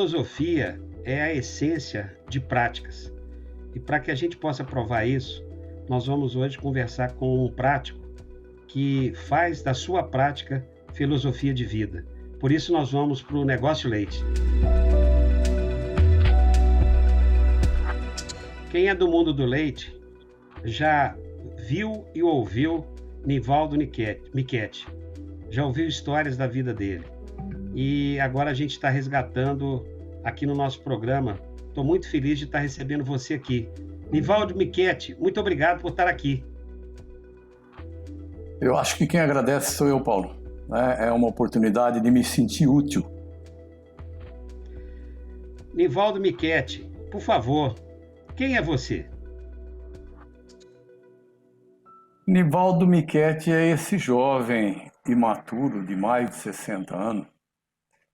filosofia é a essência de práticas. E para que a gente possa provar isso, nós vamos hoje conversar com um prático que faz da sua prática filosofia de vida. Por isso nós vamos para o Negócio Leite. Quem é do mundo do leite já viu e ouviu Nivaldo Michetti, já ouviu histórias da vida dele. E agora a gente está resgatando aqui no nosso programa. Estou muito feliz de estar recebendo você aqui. Nivaldo Michetti, muito obrigado por estar aqui. Eu acho que quem agradece sou eu, Paulo. É uma oportunidade de me sentir útil. Nivaldo Michetti, por favor, quem é você? Nivaldo Michetti é esse jovem imaturo de mais de 60 anos,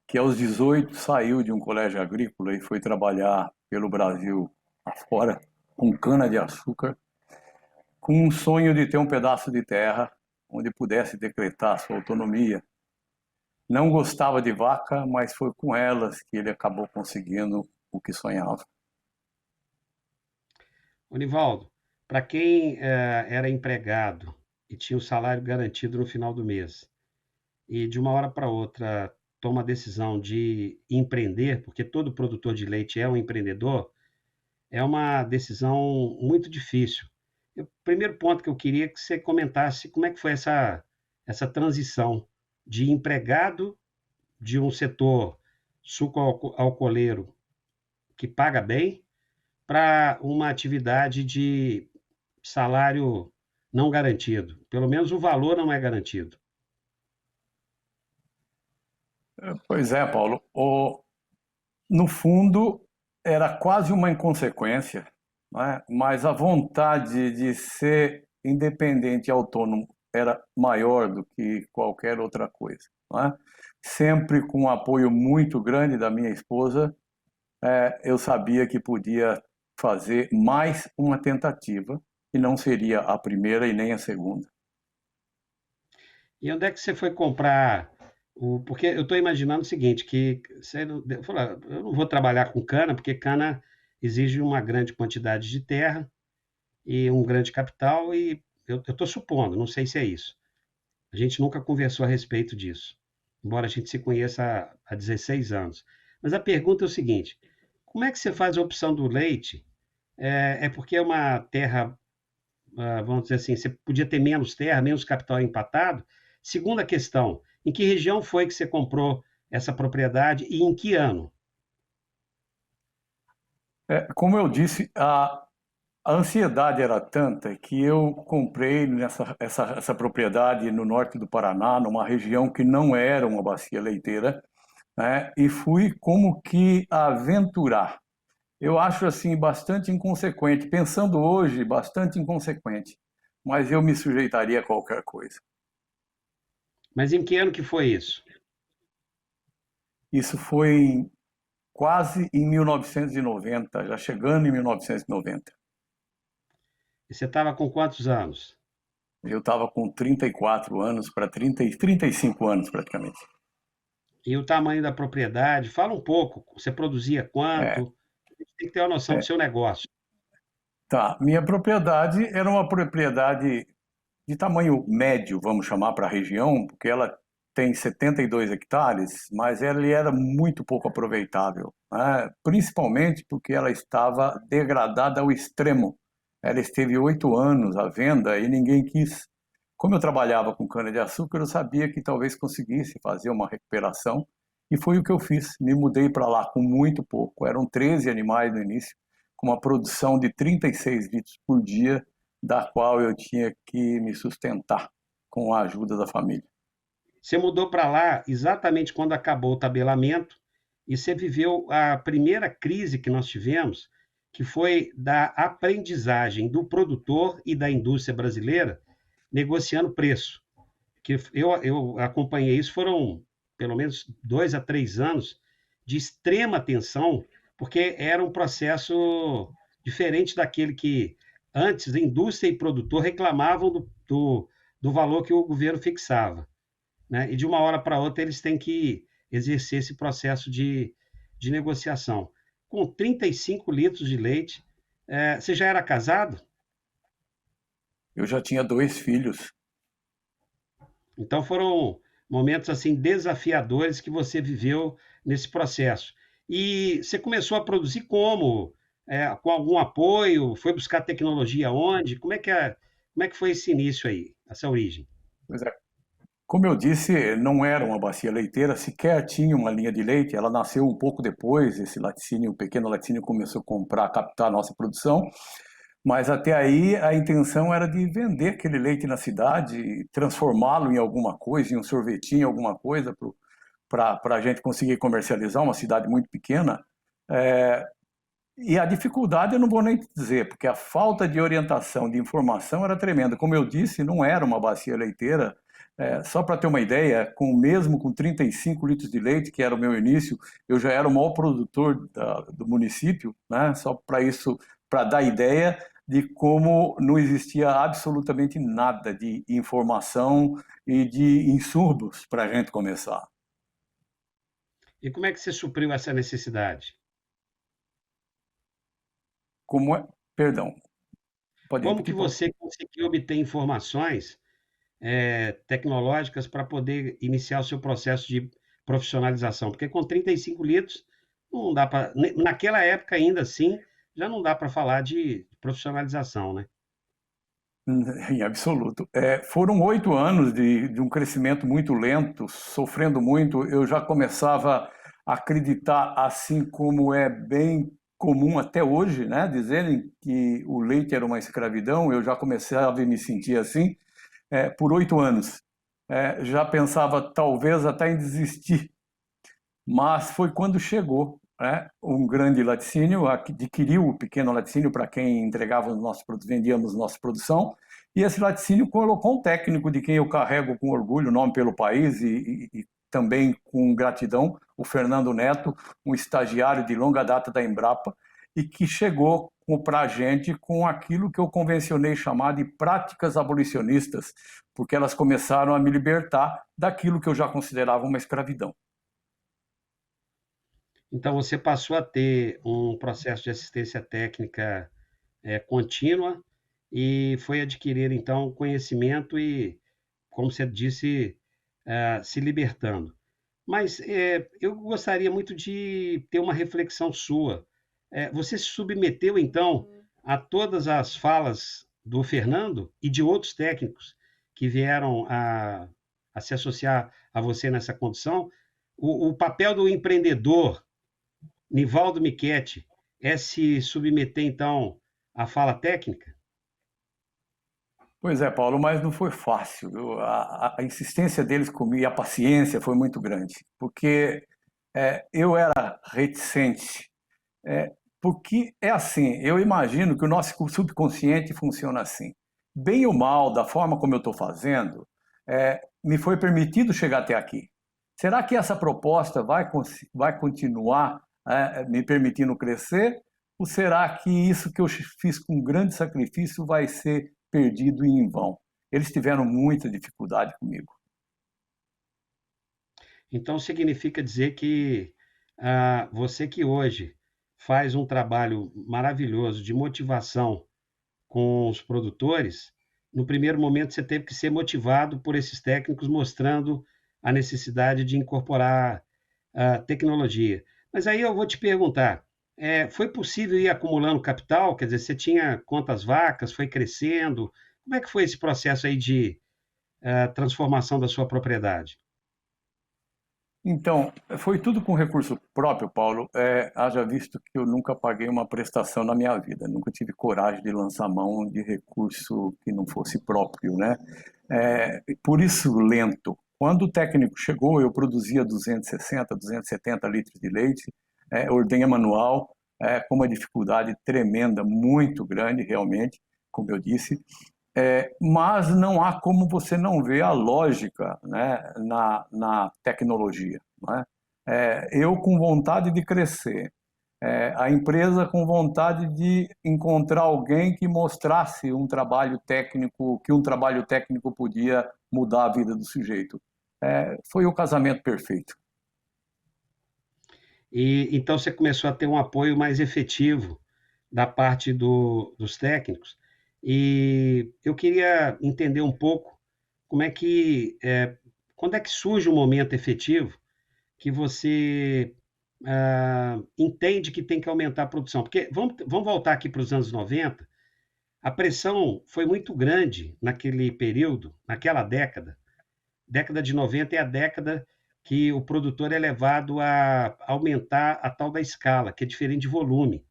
que aos 18 saiu de um colégio agrícola e foi trabalhar pelo Brasil afora, com cana-de-açúcar, com um sonho de ter um pedaço de terra onde pudesse decretar sua autonomia. Não gostava de vaca, mas foi com elas que ele acabou conseguindo o que sonhava. Ô, Nivaldo, para quem era empregado e tinha o salário garantido no final do mês, e de uma hora para outra toma a decisão de empreender, porque todo produtor de leite é um empreendedor, é uma decisão muito difícil. O primeiro ponto que eu queria que você comentasse como é que foi essa transição de empregado de um setor suco-alcooleiro que paga bem para uma atividade de salário não garantido. Pelo menos o valor não é garantido. Pois é, Paulo. No fundo, era quase uma inconsequência, né? Mas a vontade de ser independente e autônomo era maior do que qualquer outra coisa, né? Sempre com um apoio muito grande da minha esposa, eu sabia que podia fazer mais uma tentativa, e não seria a primeira e nem a segunda. E onde é que você foi comprar porque eu estou imaginando o seguinte, que você não, eu não vou trabalhar com cana, porque cana exige uma grande quantidade de terra e um grande capital, e eu estou supondo, não sei se é isso. A gente nunca conversou a respeito disso, embora a gente se conheça há 16 anos. Mas a pergunta é o seguinte: como é que você faz a opção do leite? É porque é uma terra, vamos dizer assim, você podia ter menos terra, menos capital empatado? Segunda questão, em que região foi que você comprou essa propriedade e em que ano? Como eu disse, a ansiedade era tanta que eu comprei essa propriedade no norte do Paraná, numa região que não era uma bacia leiteira, né? E fui como que aventurar. Eu acho assim bastante inconsequente, pensando hoje, bastante inconsequente, mas eu me sujeitaria a qualquer coisa. Mas em que ano que foi isso? Isso foi quase em 1990, já chegando em 1990. E você estava com quantos anos? Eu estava com 34 anos para 35 anos praticamente. E o tamanho da propriedade? Fala um pouco. Você produzia É, quanto? A gente tem que ter uma noção do é, seu negócio. tá. Minha propriedade era uma propriedade de tamanho médio, vamos chamar para a região, porque ela tem 72 hectares, mas ela era muito pouco aproveitável, né? Principalmente porque ela estava degradada ao extremo. Ela esteve 8 anos à venda e ninguém quis. Como eu trabalhava com cana-de-açúcar, eu sabia que talvez conseguisse fazer uma recuperação, e foi o que eu fiz. Me mudei para lá com muito pouco. Eram 13 animais no início, com uma produção de 36 litros por dia, da qual eu tinha que me sustentar com a ajuda da família. Você mudou para lá exatamente quando acabou o tabelamento e você viveu a primeira crise que nós tivemos, que foi da aprendizagem do produtor e da indústria brasileira negociando preço. Que eu acompanhei isso, foram pelo menos 2 a 3 anos de extrema tensão, porque era um processo diferente daquele que antes a indústria e produtor reclamavam do valor que o governo fixava, né? E de uma hora para outra eles têm que exercer esse processo de de negociação. Com 35 litros de leite, você já era casado? Eu já tinha 2 filhos. Então foram momentos assim desafiadores que você viveu nesse processo. E você começou a produzir como? Com algum apoio? Foi buscar tecnologia onde? Como é que foi esse início aí, essa origem? Pois é. Como eu disse, não era uma bacia leiteira, sequer tinha uma linha de leite. Ela nasceu um pouco depois, esse laticínio, o pequeno laticínio começou a comprar, captar a nossa produção. Mas até aí a intenção era de vender aquele leite na cidade, transformá-lo em alguma coisa, em um sorvetinho, alguma coisa, para a gente conseguir comercializar, uma cidade muito pequena. É, e a dificuldade eu não vou nem dizer, porque a falta de orientação, de informação era tremenda. Como eu disse, não era uma bacia leiteira. Só para ter uma ideia, mesmo com 35 litros de leite, que era o meu início, eu já era o maior produtor do município, né? Só para isso, para dar ideia de como não existia absolutamente nada de informação e de insumos para a gente começar. E como é que você supriu essa necessidade? Como é? Perdão, pode Como que repetir, Paulo? você conseguiu obter informações tecnológicas para poder iniciar o seu processo de profissionalização? Porque com 35 litros, não dá para. Naquela época, ainda assim, já não dá para falar de profissionalização, né? Em absoluto. Foram 8 anos de um crescimento muito lento, sofrendo muito. Eu já começava a acreditar, assim como é bem comum até hoje, né, dizerem que o leite era uma escravidão. Eu já começava a me sentir assim por 8 anos. Já pensava talvez até em desistir, mas foi quando chegou, né, um grande laticínio, adquiriu o pequeno laticínio para quem entregava os nossos produtos, vendíamos nossa produção, e esse laticínio colocou um técnico de quem eu carrego com orgulho o nome pelo país e também com gratidão, o Fernando Neto, um estagiário de longa data da Embrapa, e que chegou para a gente com aquilo que eu convencionei chamar de práticas abolicionistas, porque elas começaram a me libertar daquilo que eu já considerava uma escravidão. Então, você passou a ter um processo de assistência técnica contínua e foi adquirir, então, conhecimento e, como você disse, se libertando. Mas eu gostaria muito de ter uma reflexão sua. Você se submeteu, então, a todas as falas do Fernando e de outros técnicos que vieram a se associar a você nessa condição? O papel do empreendedor, Nivaldo Michetti, é se submeter, então, à fala técnica? Pois é, Paulo, mas não foi fácil. A insistência deles comigo e a paciência foi muito grande, porque eu era reticente. Porque é assim, eu imagino que o nosso subconsciente funciona assim. Bem ou mal, da forma como eu estou fazendo, me foi permitido chegar até aqui. Será que essa proposta vai continuar me permitindo crescer? Ou será que isso que eu fiz com grande sacrifício vai ser perdido e em vão? Eles tiveram muita dificuldade comigo. Então, significa dizer que você que hoje faz um trabalho maravilhoso de motivação com os produtores, no primeiro momento você teve que ser motivado por esses técnicos mostrando a necessidade de incorporar a tecnologia. Mas aí eu vou te perguntar, foi possível ir acumulando capital? Quer dizer, você tinha quantas vacas, foi crescendo? Como é que foi esse processo aí de transformação da sua propriedade? Então, foi tudo com recurso próprio, Paulo. Haja visto que eu nunca paguei uma prestação na minha vida, nunca tive coragem de lançar mão de recurso que não fosse próprio, né? Por isso, lento. Quando o técnico chegou, eu produzia 260, 270 litros de leite, ordenha manual, com uma dificuldade tremenda, muito grande, realmente, como eu disse. Mas não há como você não ver a lógica, né, na tecnologia. Né? Eu com vontade de crescer, a empresa com vontade de encontrar alguém que mostrasse um trabalho técnico, que um trabalho técnico podia mudar a vida do sujeito. Foi o casamento perfeito. E então você começou a ter um apoio mais efetivo da parte dos técnicos. E eu queria entender um pouco como é que, quando é que surge o momento efetivo que você entende que tem que aumentar a produção? Porque vamos voltar aqui para os anos 90. A pressão foi muito grande naquele período, naquela década. Década de 90 é a década que o produtor é levado a aumentar a tal da escala, que é diferente de volume.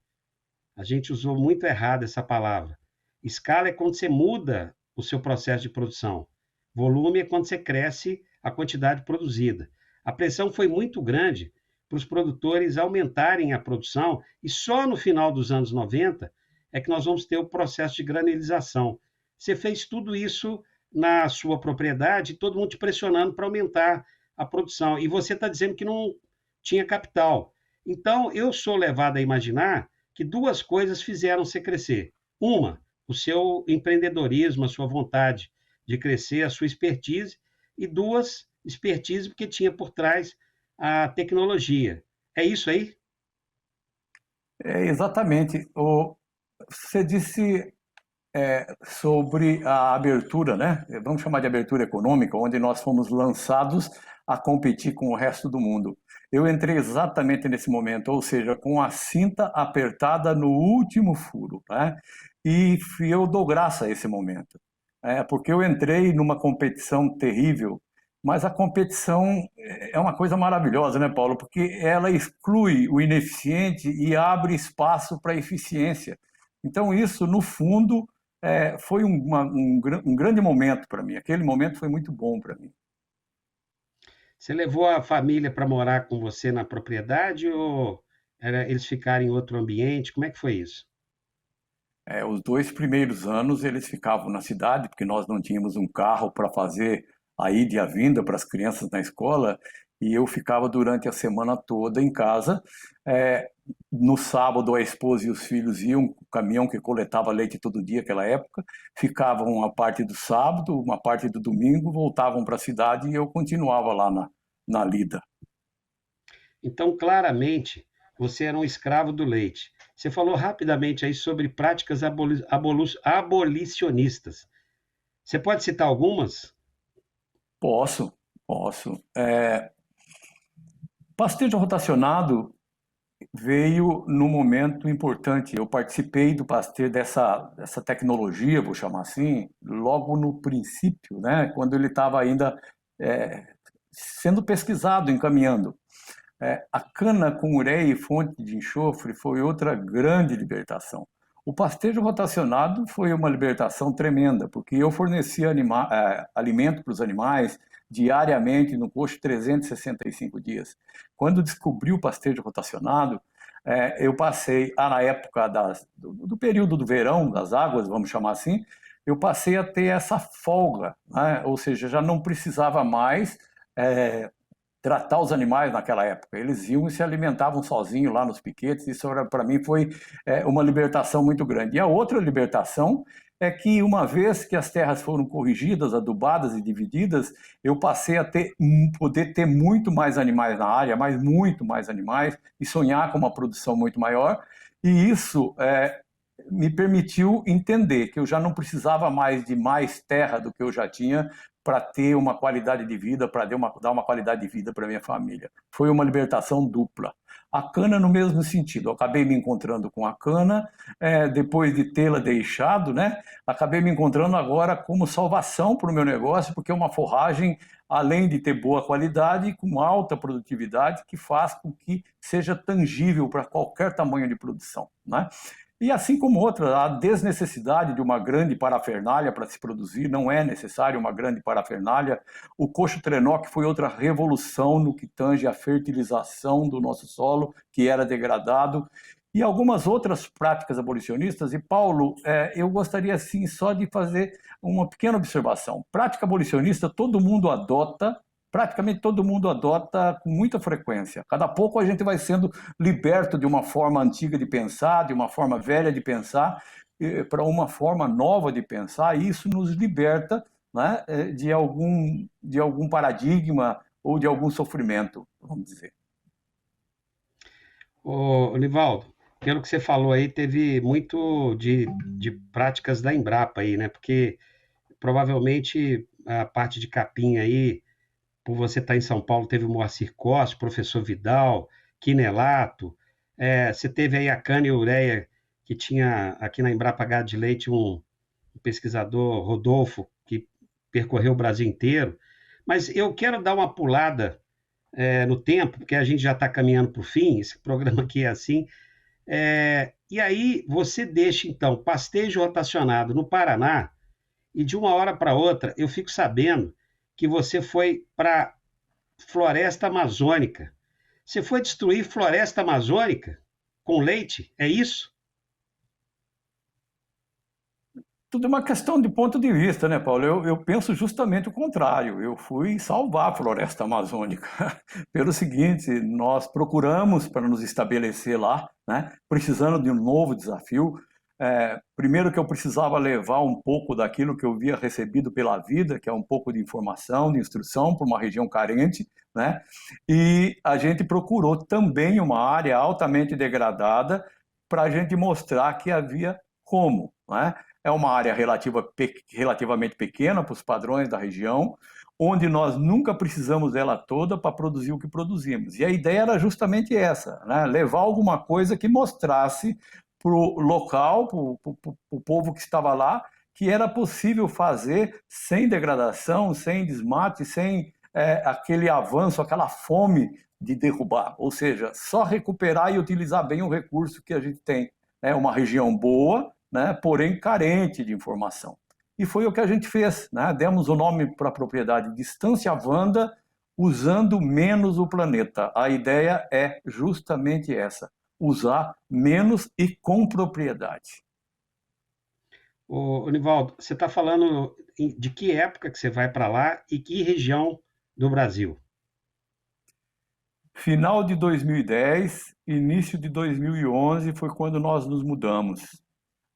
A gente usou muito errado essa palavra. Escala é quando você muda o seu processo de produção. Volume é quando você cresce a quantidade produzida. A pressão foi muito grande para os produtores aumentarem a produção e só no final dos anos 90 é que nós vamos ter o processo de granilização. Você fez tudo isso na sua propriedade, todo mundo te pressionando para aumentar a produção. E você está dizendo que não tinha capital. Então, eu sou levado a imaginar que duas coisas fizeram você crescer. Uma, o seu empreendedorismo, a sua vontade de crescer, a sua expertise, e duas, expertise porque tinha por trás a tecnologia. É isso aí? É, exatamente. Você disse sobre a abertura, né? Vamos chamar de abertura econômica, onde nós fomos lançados a competir com o resto do mundo. Eu entrei exatamente nesse momento, ou seja, com a cinta apertada no último furo, né? E eu dou graça a esse momento, porque eu entrei numa competição terrível, mas a competição é uma coisa maravilhosa, né, Paulo? Porque ela exclui o ineficiente e abre espaço para a eficiência. Então, isso, no fundo, foi um grande momento para mim. Aquele momento foi muito bom para mim. Você levou a família para morar com você na propriedade ou eles ficaram em outro ambiente? Como é que foi isso? Os 2 primeiros anos eles ficavam na cidade, porque nós não tínhamos um carro para fazer a ida e a vinda para as crianças na escola, e eu ficava durante a semana toda em casa. É, no sábado, a esposa e os filhos iam com o caminhão que coletava leite todo dia, naquela época, ficavam uma parte do sábado, uma parte do domingo, voltavam para a cidade e eu continuava lá na lida. Então, claramente, você era um escravo do leite. Você falou rapidamente aí sobre práticas abolicionistas. Você pode citar algumas? Posso, posso. Pastejo rotacionado veio num momento importante. Eu participei do Pasteur dessa tecnologia, vou chamar assim, logo no princípio, né, quando ele estava ainda é, sendo pesquisado, encaminhando. A cana com ureia e fonte de enxofre foi outra grande libertação. O pastejo rotacionado foi uma libertação tremenda, porque eu fornecia alimento para os animais diariamente no coxo 365 dias. Quando descobri o pastejo rotacionado, eu passei, na época do período do verão, das águas, vamos chamar assim, eu passei a ter essa folga, né? Ou seja, já não precisava mais tratar os animais naquela época. Eles iam e se alimentavam sozinhos lá nos piquetes. Isso para mim foi uma libertação muito grande. E a outra libertação é que uma vez que as terras foram corrigidas, adubadas e divididas, eu passei a poder ter muito mais animais na área, mas muito mais animais, e sonhar com uma produção muito maior. E isso me permitiu entender que eu já não precisava mais de mais terra do que eu já tinha para ter uma qualidade de vida, para dar uma qualidade de vida para minha família. Foi uma libertação dupla. A cana no mesmo sentido. Eu acabei me encontrando com a cana, depois de tê-la deixado, né? Acabei me encontrando agora como salvação para o meu negócio, porque é uma forragem, além de ter boa qualidade, com alta produtividade, que faz com que seja tangível para qualquer tamanho de produção, né? E assim como outra, a desnecessidade de uma grande parafernália para se produzir, não é necessário uma grande parafernália. O coxo trenó, que foi outra revolução no que tange a fertilização do nosso solo, que era degradado, e algumas outras práticas abolicionistas. E, Paulo, eu gostaria, assim, só de fazer uma pequena observação. Prática abolicionista, todo mundo adota, praticamente todo mundo adota com muita frequência. Cada pouco a gente vai sendo liberto de uma forma antiga de pensar, de uma forma velha de pensar, para uma forma nova de pensar, e isso nos liberta, né, de algum paradigma ou de algum sofrimento, vamos dizer. Ô, Nivaldo, pelo que você falou aí, teve muito de práticas da Embrapa aí, né? Porque provavelmente a parte de capim aí, por você estar em São Paulo, teve o Moacir Costa, o professor Vidal, Quinelato, você teve aí a Cana e Ureia, que tinha aqui na Embrapa Gado de Leite um pesquisador, Rodolfo, que percorreu o Brasil inteiro. Mas eu quero dar uma pulada no tempo, porque a gente já está caminhando para o fim, esse programa aqui é assim. E aí você deixa, então, pastejo rotacionado no Paraná, e de uma hora para outra eu fico sabendo que você foi para floresta amazônica. Você foi destruir floresta amazônica com leite? É isso? Tudo é uma questão de ponto de vista, né, Paulo? Eu penso justamente o contrário. Eu fui salvar a floresta amazônica. Pelo seguinte, nós procuramos para nos estabelecer lá, né, precisando de um novo desafio. Primeiro que eu precisava levar um pouco daquilo que eu havia recebido pela vida, que é um pouco de informação, de instrução para uma região carente, né? E a gente procurou também uma área altamente degradada para a gente mostrar que havia como, né? É uma área relativamente pequena para os padrões da região, onde nós nunca precisamos dela toda para produzir o que produzimos. E a ideia era justamente essa, né? Levar alguma coisa que mostrasse para o local, para o povo que estava lá, que era possível fazer sem degradação, sem desmate, sem aquele avanço, aquela fome de derrubar. Ou seja, só recuperar e utilizar bem o recurso que a gente tem. É uma região boa, né, porém carente de informação. E foi o que a gente fez, né? Demos o nome para a propriedade Distância Wanda, usando menos o planeta. A ideia é justamente essa, usar menos e com propriedade. Ô, Nivaldo, você está falando de que época que você vai para lá e que região do Brasil? Final de 2010, início de 2011 foi quando nós nos mudamos.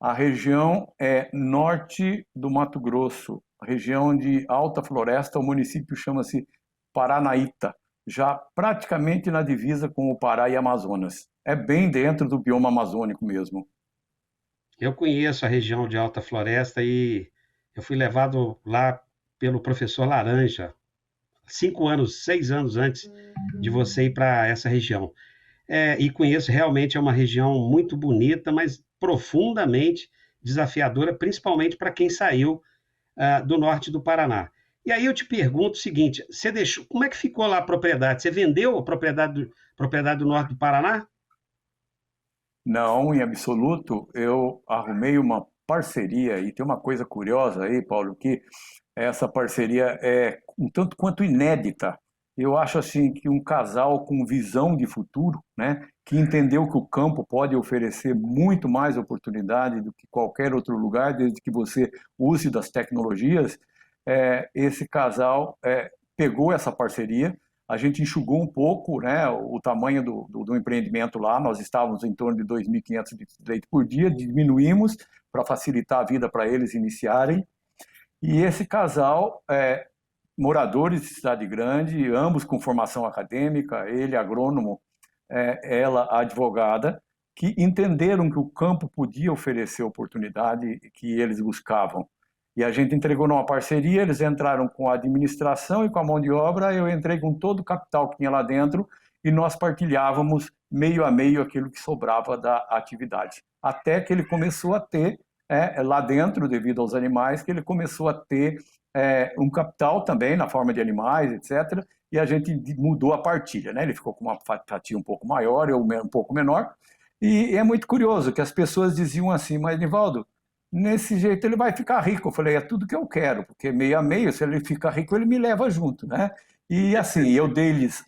A região é norte do Mato Grosso, região de alta floresta, o município chama-se Paranaíta, já praticamente na divisa com o Pará e Amazonas. É bem dentro do bioma amazônico mesmo. Eu conheço a região de Alta Floresta e eu fui levado lá pelo professor Laranja, 5 anos, 6 anos antes de você ir para essa região. E conheço, realmente é uma região muito bonita, mas profundamente desafiadora, principalmente para quem saiu do norte do Paraná. E aí eu te pergunto o seguinte: você deixou, como é que ficou lá a propriedade? Você vendeu a propriedade do norte do Paraná? Não, em absoluto, eu arrumei uma parceria e tem uma coisa curiosa aí, Paulo, que essa parceria é um tanto quanto inédita. Eu acho assim que um casal com visão de futuro, né, que entendeu que o campo pode oferecer muito mais oportunidade do que qualquer outro lugar, desde que você use das tecnologias, esse casal pegou essa parceria. A gente enxugou um pouco, né, o tamanho do empreendimento lá. Nós estávamos em torno de 2.500 litros de leite por dia, diminuímos para facilitar a vida para eles iniciarem. E esse casal, moradores de cidade grande, ambos com formação acadêmica, ele agrônomo, ela advogada, que entenderam que o campo podia oferecer oportunidade que eles buscavam. E a gente entregou numa parceria, eles entraram com a administração e com a mão de obra, eu entrei com todo o capital que tinha lá dentro e nós partilhávamos meio a meio aquilo que sobrava da atividade. Até que ele começou a ter, lá dentro, devido aos animais, que ele começou a ter um capital também na forma de animais, etc. E a gente mudou a partilha, né? Ele ficou com uma fatia um pouco maior, eu um pouco menor. E é muito curioso que as pessoas diziam assim, mas Nivaldo, nesse jeito ele vai ficar rico. Eu falei, é tudo que eu quero, porque meio a meio, se ele ficar rico, ele me leva junto, né? E assim, eu dei-lhes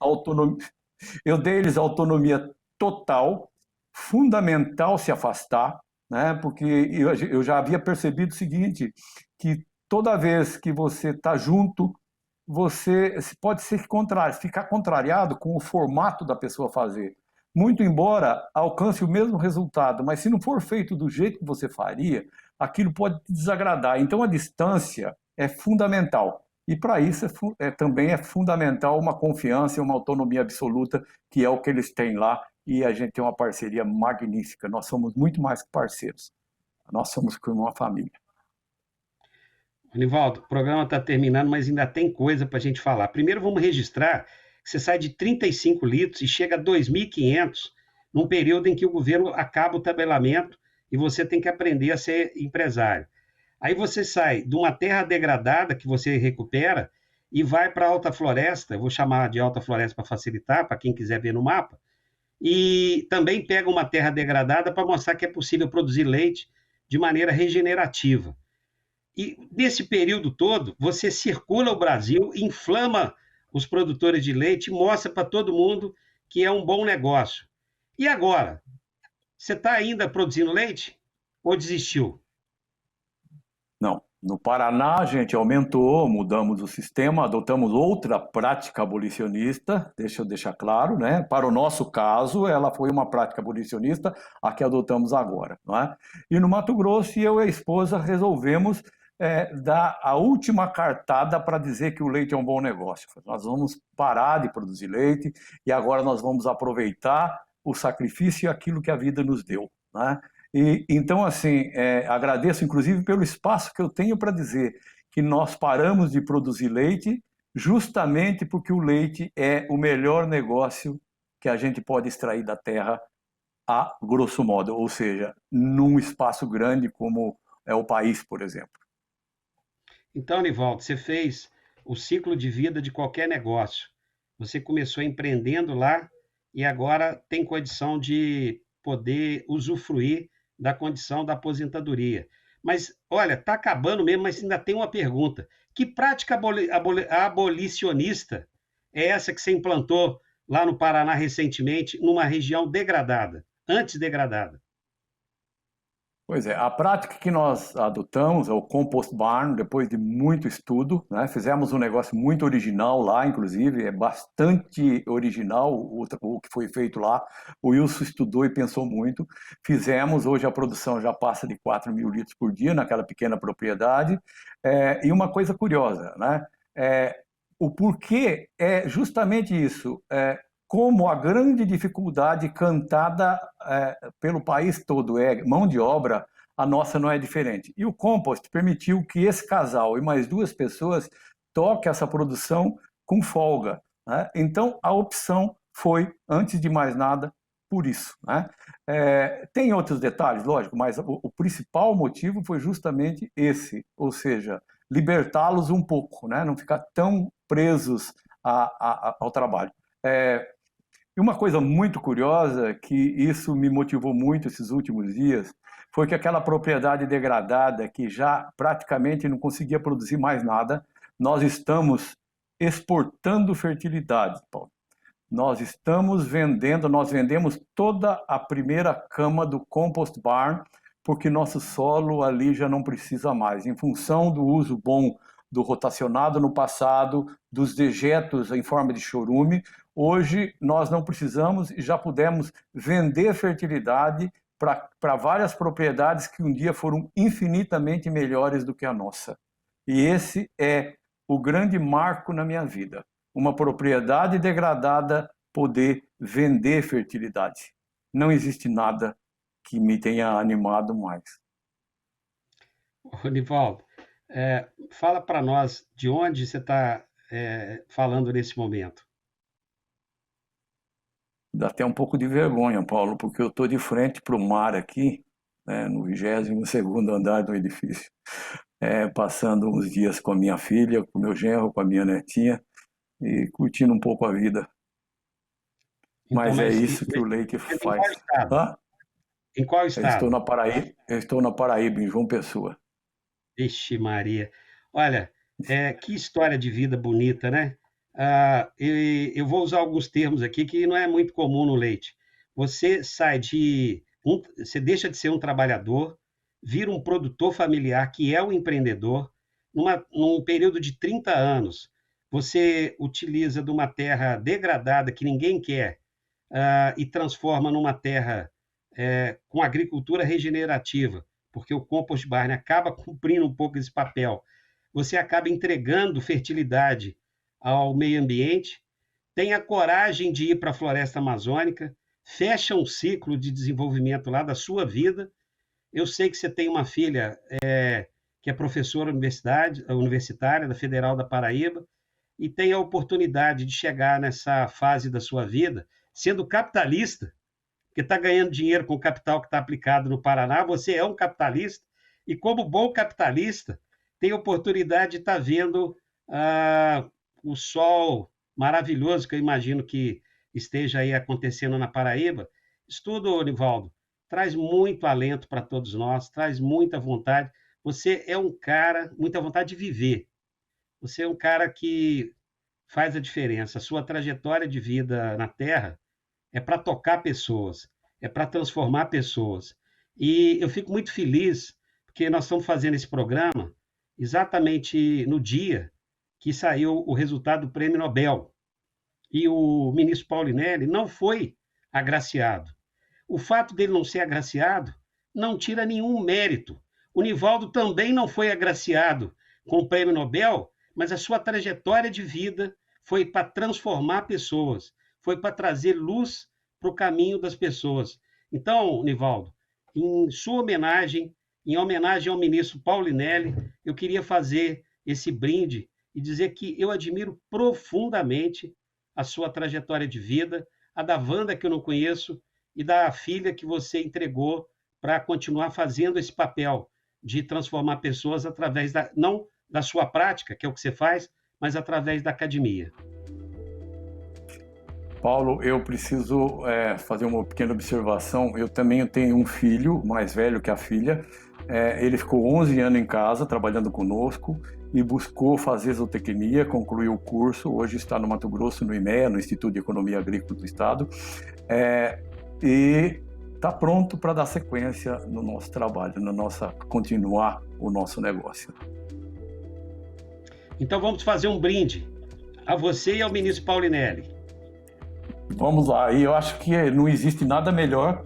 autonomia total, fundamental se afastar, né? Porque eu já havia percebido o seguinte, que toda vez que você está junto, você pode ficar contrariado com o formato da pessoa fazer. Muito embora alcance o mesmo resultado, mas se não for feito do jeito que você faria, aquilo pode te desagradar. Então a distância é fundamental. E para isso também é fundamental uma confiança e uma autonomia absoluta, que é o que eles têm lá, e a gente tem uma parceria magnífica. Nós somos muito mais que parceiros, nós somos como uma família. Nivaldo, o programa está terminando, mas ainda tem coisa para a gente falar. Primeiro, vamos registrar que você sai de 35 litros e chega a 2.500 num período em que o governo acaba o tabelamento e você tem que aprender a ser empresário. Aí você sai de uma terra degradada que você recupera e vai para a alta floresta, eu vou chamar de alta floresta para facilitar, para quem quiser ver no mapa, e também pega uma terra degradada para mostrar que é possível produzir leite de maneira regenerativa. E nesse período todo, você circula o Brasil, inflama os produtores de leite, mostra para todo mundo que é um bom negócio. E agora? Você está ainda produzindo leite ou desistiu? Não. No Paraná, a gente aumentou, mudamos o sistema, adotamos outra prática abolicionista, deixa eu deixar claro, né? Para o nosso caso, ela foi uma prática abolicionista, a que adotamos agora, não é? E no Mato Grosso, eu e a esposa resolvemos dar a última cartada para dizer que o leite é um bom negócio. Nós vamos parar de produzir leite e agora nós vamos aproveitar o sacrifício e aquilo que a vida nos deu, né? E, então, assim, agradeço inclusive pelo espaço que eu tenho para dizer que nós paramos de produzir leite justamente porque o leite é o melhor negócio que a gente pode extrair da terra a grosso modo, ou seja, num espaço grande como é o país, por exemplo. Então, Nivaldo, você fez o ciclo de vida de qualquer negócio. Você começou empreendendo lá e agora tem condição de poder usufruir da condição da aposentadoria. Mas, olha, está acabando mesmo, mas ainda tem uma pergunta. Que prática abolicionista é essa que você implantou lá no Paraná recentemente, numa região degradada, antes degradada? Pois é, a prática que nós adotamos é o Compost Barn, depois de muito estudo, né? Fizemos um negócio muito original lá, inclusive, é bastante original o que foi feito lá. O Wilson estudou e pensou muito. Fizemos, hoje a produção já passa de 4.000 litros por dia naquela pequena propriedade. E uma coisa curiosa, né? O porquê é justamente isso. Como a grande dificuldade cantada pelo país todo é mão de obra, a nossa não é diferente. E o Compost permitiu que esse casal e mais duas pessoas toquem essa produção com folga, né? Então, a opção foi, antes de mais nada, por isso, né? Tem outros detalhes, lógico, mas o principal motivo foi justamente esse, ou seja, libertá-los um pouco, né? Não ficar tão presos ao trabalho. E uma coisa muito curiosa, que isso me motivou muito esses últimos dias, foi que aquela propriedade degradada, que já praticamente não conseguia produzir mais nada, nós estamos exportando fertilidade, Paulo. Nós vendemos toda a primeira cama do Compost Barn, porque nosso solo ali já não precisa mais, em função do uso bom do rotacionado no passado, dos dejetos em forma de chorume. Hoje nós não precisamos e já pudemos vender fertilidade para várias propriedades que um dia foram infinitamente melhores do que a nossa. E esse é o grande marco na minha vida. Uma propriedade degradada poder vender fertilidade. Não existe nada que me tenha animado mais. Nivaldo, fala para nós de onde você está falando nesse momento. Dá até um pouco de vergonha, Paulo, porque eu estou de frente para o mar aqui, né, no 22º andar do edifício, passando uns dias com a minha filha, com o meu genro, com a minha netinha, e curtindo um pouco a vida. Então, Mas é isso que o leite em faz. qual estado? Hã? Em qual estado? Eu estou na Paraíba, em João Pessoa. Vixe Maria. Olha, que história de vida bonita, né? Eu vou usar alguns termos aqui que não é muito comum no leite. Você deixa de ser um trabalhador, vira um produtor familiar, que é o empreendedor, num período de 30 anos. Você utiliza de uma terra degradada que ninguém quer, e transforma numa terra com agricultura regenerativa, porque o compost barn acaba cumprindo um pouco esse papel. você acaba entregando fertilidade ao meio ambiente. Tenha coragem de ir para a floresta amazônica, fecha um ciclo de desenvolvimento lá da sua vida. Eu sei que você tem uma filha que é professora universitária da Federal da Paraíba e tem a oportunidade de chegar nessa fase da sua vida sendo capitalista, que está ganhando dinheiro com o capital que está aplicado no Paraná. Você é um capitalista e, como bom capitalista, tem a oportunidade de estar vendo o sol maravilhoso que eu imagino que esteja aí acontecendo na Paraíba. Isso tudo, Nivaldo, traz muito alento para todos nós, traz muita vontade. Você é um cara, muita vontade de viver. Você é um cara que faz a diferença. A sua trajetória de vida na Terra é para tocar pessoas, é para transformar pessoas. E eu fico muito feliz porque nós estamos fazendo esse programa exatamente no dia que saiu o resultado do Prêmio Nobel. E o ministro Paulinelli não foi agraciado. O fato dele não ser agraciado não tira nenhum mérito. O Nivaldo também não foi agraciado com o Prêmio Nobel, mas a sua trajetória de vida foi para transformar pessoas, foi para trazer luz para o caminho das pessoas. Então, Nivaldo, em sua homenagem, em homenagem ao ministro Paulinelli, eu queria fazer esse brinde e dizer que eu admiro profundamente a sua trajetória de vida, a da Wanda, que eu não conheço, e da filha que você entregou para continuar fazendo esse papel de transformar pessoas através não da sua prática, que é o que você faz, mas através da academia. Paulo, eu preciso fazer uma pequena observação. Eu também tenho um filho mais velho que a filha. Ele ficou 11 anos em casa trabalhando conosco e buscou fazer zootecnia, concluiu o curso. Hoje está no Mato Grosso, no IMEA, no Instituto de Economia Agrícola do Estado, e está pronto para dar sequência no nosso trabalho, continuar o nosso negócio. Então vamos fazer um brinde a você e ao ministro Paulinelli. Vamos lá, e eu acho que não existe nada melhor